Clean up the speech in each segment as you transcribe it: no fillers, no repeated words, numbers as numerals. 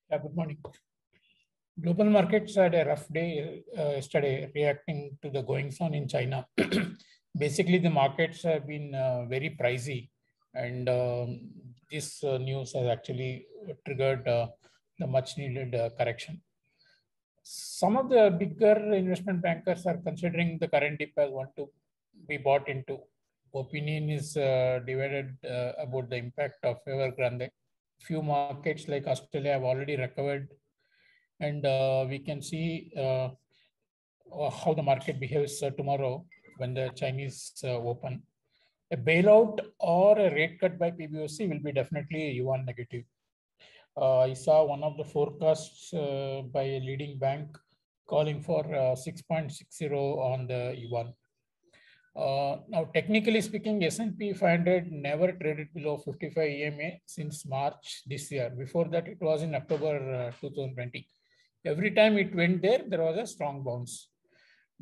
Yeah, good morning. Global markets had a rough day yesterday, reacting to the goings on in China. Basically, the markets have been very pricey, and this news has actually triggered the much needed correction. Some of the bigger investment bankers are considering the current dip as one to be bought into. Opinion is divided about the impact of Evergrande. Few markets like Australia have already recovered, and we can see how the market behaves tomorrow when the Chinese open. A bailout or a rate cut by PBOC will be definitely yuan negative. I saw one of the forecasts by a leading bank calling for 6.60 on the yuan. Now, technically speaking, S&P 500 never traded below 55 EMA since March this year. Before that, it was in October 2020. Every time it went there, there was a strong bounce.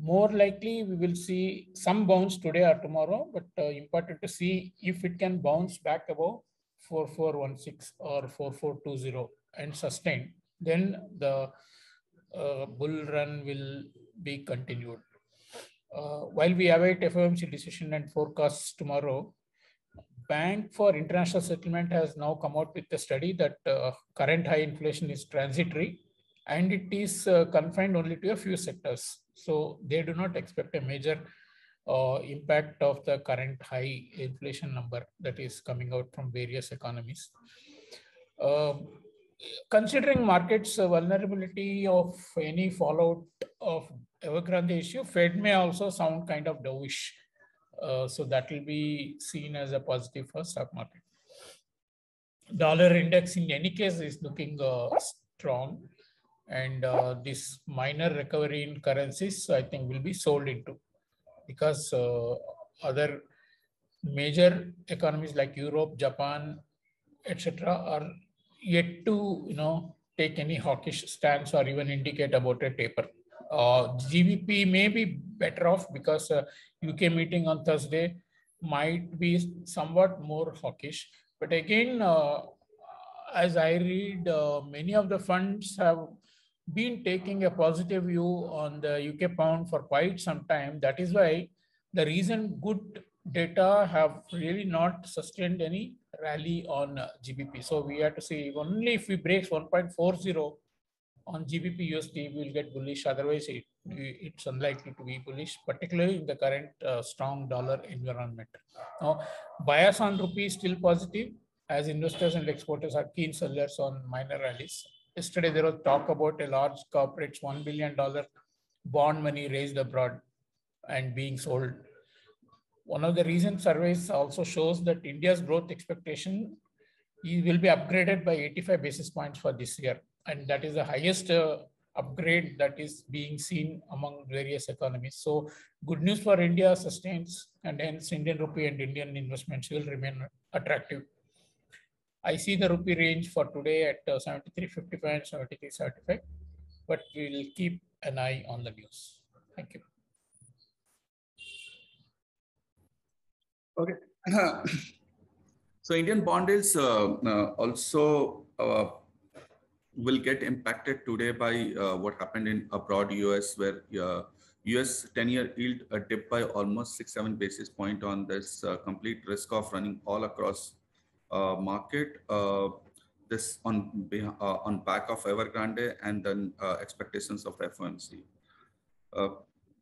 More likely, we will see some bounce today or tomorrow, but important to see if it can bounce back above 4416 or 4420 and sustain. Then the bull run will be continued. While we await FOMC decision and forecasts tomorrow, Bank for International Settlement has now come out with a study that current high inflation is transitory and it is confined only to a few sectors. So they do not expect a major impact of the current high inflation number that is coming out from various economies. Considering markets vulnerability of any fallout of Evergrande issue, Fed may also sound kind of dovish. So that will be seen as a positive for stock market. Dollar index in any case is looking strong, and this minor recovery in currencies I think will be sold into, because other major economies like Europe, Japan, etc. are yet to take any hawkish stance or even indicate about a taper. GBP may be better off because UK meeting on Thursday might be somewhat more hawkish. But again, as I read, many of the funds have been taking a positive view on the UK pound for quite some time. That is why the recent good data have really not sustained any rally on GBP. So we have to see only if we break 1.40 on GBP USD, we will get bullish. Otherwise, it's unlikely to be bullish, particularly in the current strong dollar environment. Now, bias on rupee is still positive, as investors and exporters are keen sellers on minor rallies. Yesterday, there was talk about a large corporate's $1 billion bond money raised abroad and being sold. One of the recent surveys also shows that India's growth expectation will be upgraded by 85 basis points for this year. And that is the highest upgrade that is being seen among various economies. So good news for India sustains, and hence Indian rupee and Indian investments will remain attractive. I see the rupee range for today at 73.55 and 73.75, but we will keep an eye on the news. Thank you. Okay. So Indian bond yields also will get impacted today by what happened in abroad US, where US 10-year yield dipped by almost 6-7 basis points on this complete risk of running all across market. This on back of Evergrande and then expectations of FOMC.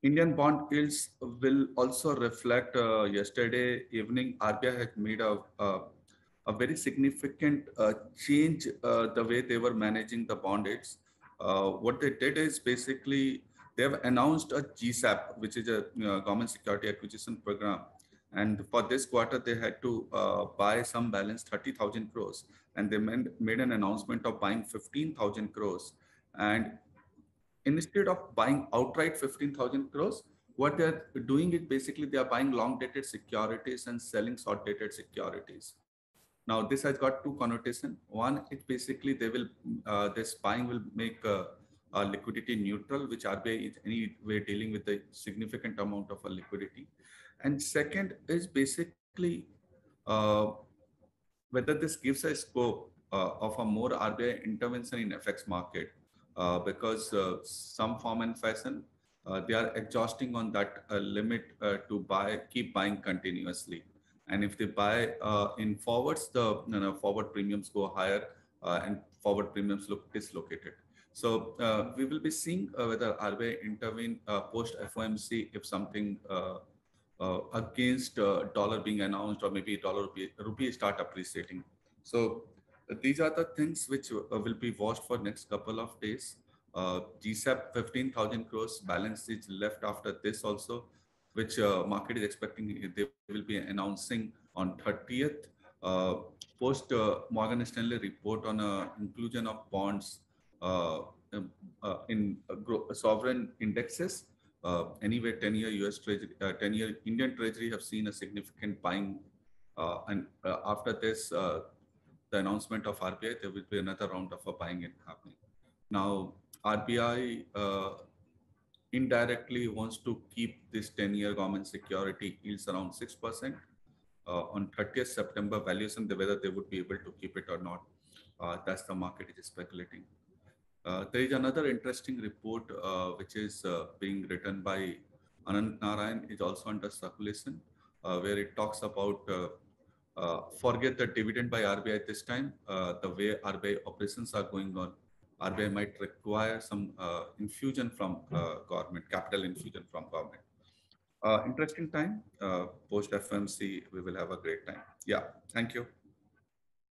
Indian bond yields will also reflect yesterday evening RBI had made a very significant change the way they were managing the bond yields. What they did is basically they have announced a GSAP, which is a government security acquisition program. And for this quarter, they had to buy some balance 30,000 crores. And they made an announcement of buying 15,000 crores. And instead of buying outright 15,000 crores, what they're doing is basically they are buying long dated securities and selling short dated securities. Now this has got two connotations. One, it basically they will this buying will make liquidity neutral, which RBI is anyway dealing with a significant amount of liquidity. And second is basically whether this gives a scope of a more RBI intervention in FX market because some form and fashion they are exhausting on that limit to keep buying continuously. And if they buy in forwards, the forward premiums go higher and forward premiums look dislocated. So we will be seeing whether RBI intervene post FOMC if something against dollar being announced, or maybe rupee start appreciating. So these are the things which will be watched for next couple of days. GSAP 15,000 crores balance is left after this also, which market is expecting they will be announcing on 30th. Post Morgan Stanley report on inclusion of bonds in sovereign indexes. Anyway, 10-year US Treasury, 10-year Indian Treasury have seen a significant buying. And after this, the announcement of RBI, there will be another round of buying happening. Now, RBI indirectly wants to keep this 10-year government security yields around 6%. On 30th September valuation, whether they would be able to keep it or not, that's the market is speculating. There is another interesting report which is being written by Anant Narayan, is also under circulation, where it talks about forget the dividend by RBI this time. The way RBI operations are going on, RBI might require some infusion from government, capital infusion from government. Interesting time. Post FMC, we will have a great time. Yeah, thank you.